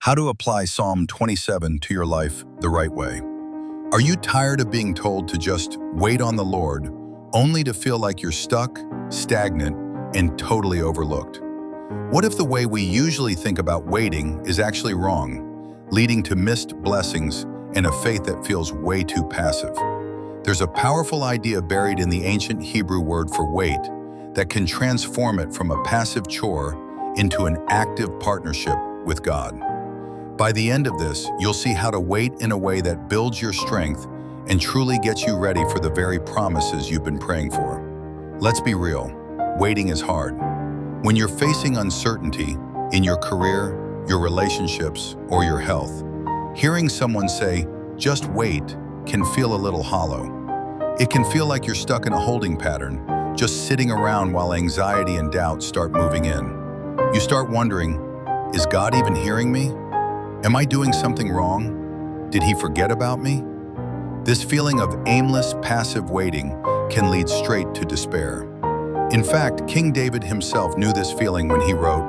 How to apply Psalm 27 to your life the right way. Are you tired of being told to just wait on the Lord, only to feel like you're stuck, stagnant, and totally overlooked? What if the way we usually think about waiting is actually wrong, leading to missed blessings and a faith that feels way too passive? There's a powerful idea buried in the ancient Hebrew word for wait that can transform it from a passive chore into an active partnership with God. By the end of this, you'll see how to wait in a way that builds your strength and truly gets you ready for the very promises you've been praying for. Let's be real, waiting is hard. When you're facing uncertainty in your career, your relationships, or your health, hearing someone say, "Just wait," can feel a little hollow. It can feel like you're stuck in a holding pattern, just sitting around while anxiety and doubt start moving in. You start wondering, is God even hearing me? Am I doing something wrong? Did he forget about me? This feeling of aimless, passive waiting can lead straight to despair. In fact, King David himself knew this feeling when he wrote,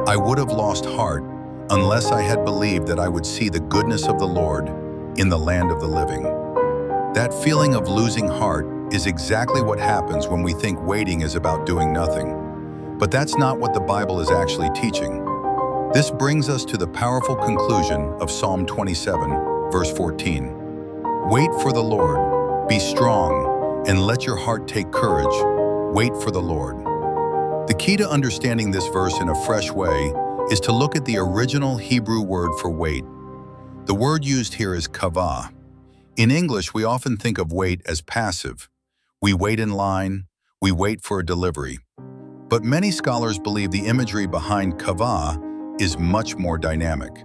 "I would have lost heart unless I had believed that I would see the goodness of the Lord in the land of the living." That feeling of losing heart is exactly what happens when we think waiting is about doing nothing. But that's not what the Bible is actually teaching. This brings us to the powerful conclusion of Psalm 27, verse 14. Wait for the Lord, be strong, and let your heart take courage. Wait for the Lord. The key to understanding this verse in a fresh way is to look at the original Hebrew word for wait. The word used here is kavah. In English, we often think of wait as passive. We wait in line, we wait for a delivery. But many scholars believe the imagery behind kavah is much more dynamic.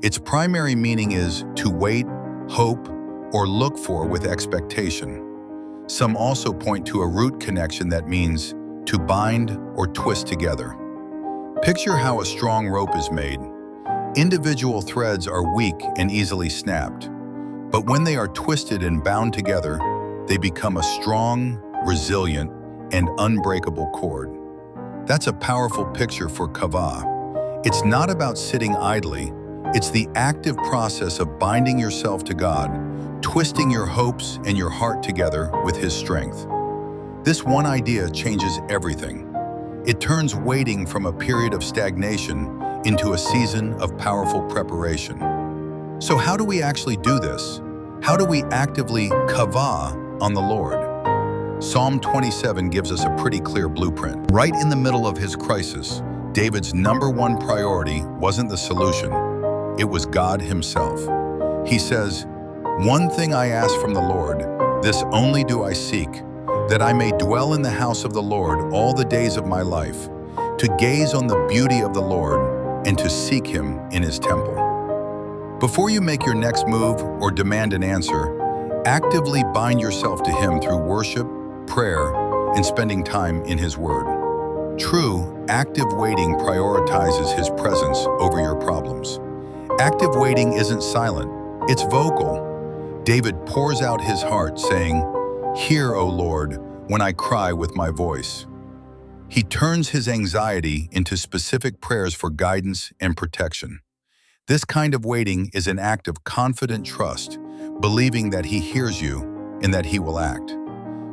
Its primary meaning is to wait, hope, or look for with expectation. Some also point to a root connection that means to bind or twist together. Picture how a strong rope is made. Individual threads are weak and easily snapped, but when they are twisted and bound together, they become a strong, resilient, and unbreakable cord. That's a powerful picture for kavah. It's not about sitting idly, it's the active process of binding yourself to God, twisting your hopes and your heart together with His strength. This one idea changes everything. It turns waiting from a period of stagnation into a season of powerful preparation. So how do we actually do this? How do we actively kavah on the Lord? Psalm 27 gives us a pretty clear blueprint. Right in the middle of his crisis, David's number one priority wasn't the solution, it was God himself. He says, "One thing I ask from the Lord, this only do I seek, that I may dwell in the house of the Lord all the days of my life, to gaze on the beauty of the Lord and to seek Him in His temple." Before you make your next move or demand an answer, actively bind yourself to Him through worship, prayer, and spending time in His Word. True, active waiting prioritizes His presence over your problems. Active waiting isn't silent, it's vocal. David pours out his heart saying, "Hear, O Lord, when I cry with my voice." He turns his anxiety into specific prayers for guidance and protection. This kind of waiting is an act of confident trust, believing that He hears you and that He will act.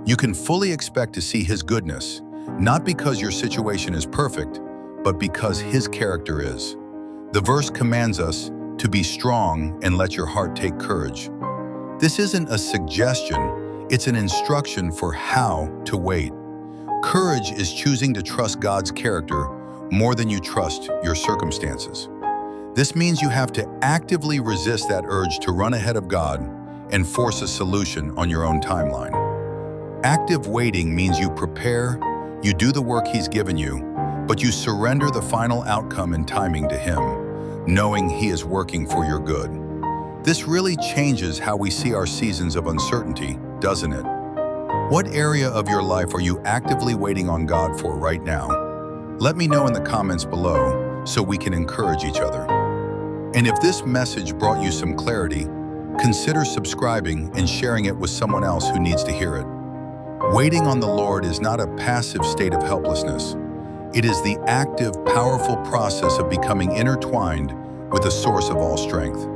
You can fully expect to see His goodness, not because your situation is perfect, but because His character is. The verse commands us to be strong and let your heart take courage. This isn't a suggestion, it's an instruction for how to wait. Courage is choosing to trust God's character more than you trust your circumstances. This means you have to actively resist that urge to run ahead of God and force a solution on your own timeline. Active waiting means you prepare, you do the work He's given you, but you surrender the final outcome and timing to Him, knowing He is working for your good. This really changes how we see our seasons of uncertainty, doesn't it? What area of your life are you actively waiting on God for right now? Let me know in the comments below so we can encourage each other. And if this message brought you some clarity, consider subscribing and sharing it with someone else who needs to hear it. Waiting on the Lord is not a passive state of helplessness. It is the active, powerful process of becoming intertwined with the source of all strength.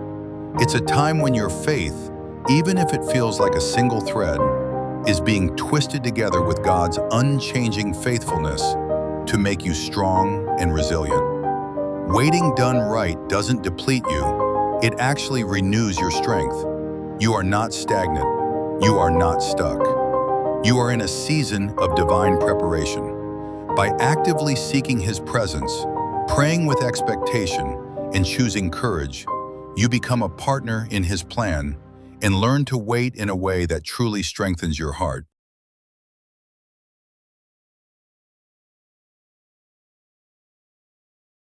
It's a time when your faith, even if it feels like a single thread, is being twisted together with God's unchanging faithfulness to make you strong and resilient. Waiting done right doesn't deplete you, it actually renews your strength. You are not stagnant. You are not stuck. You are in a season of divine preparation. By actively seeking His presence, praying with expectation, and choosing courage, you become a partner in His plan and learn to wait in a way that truly strengthens your heart.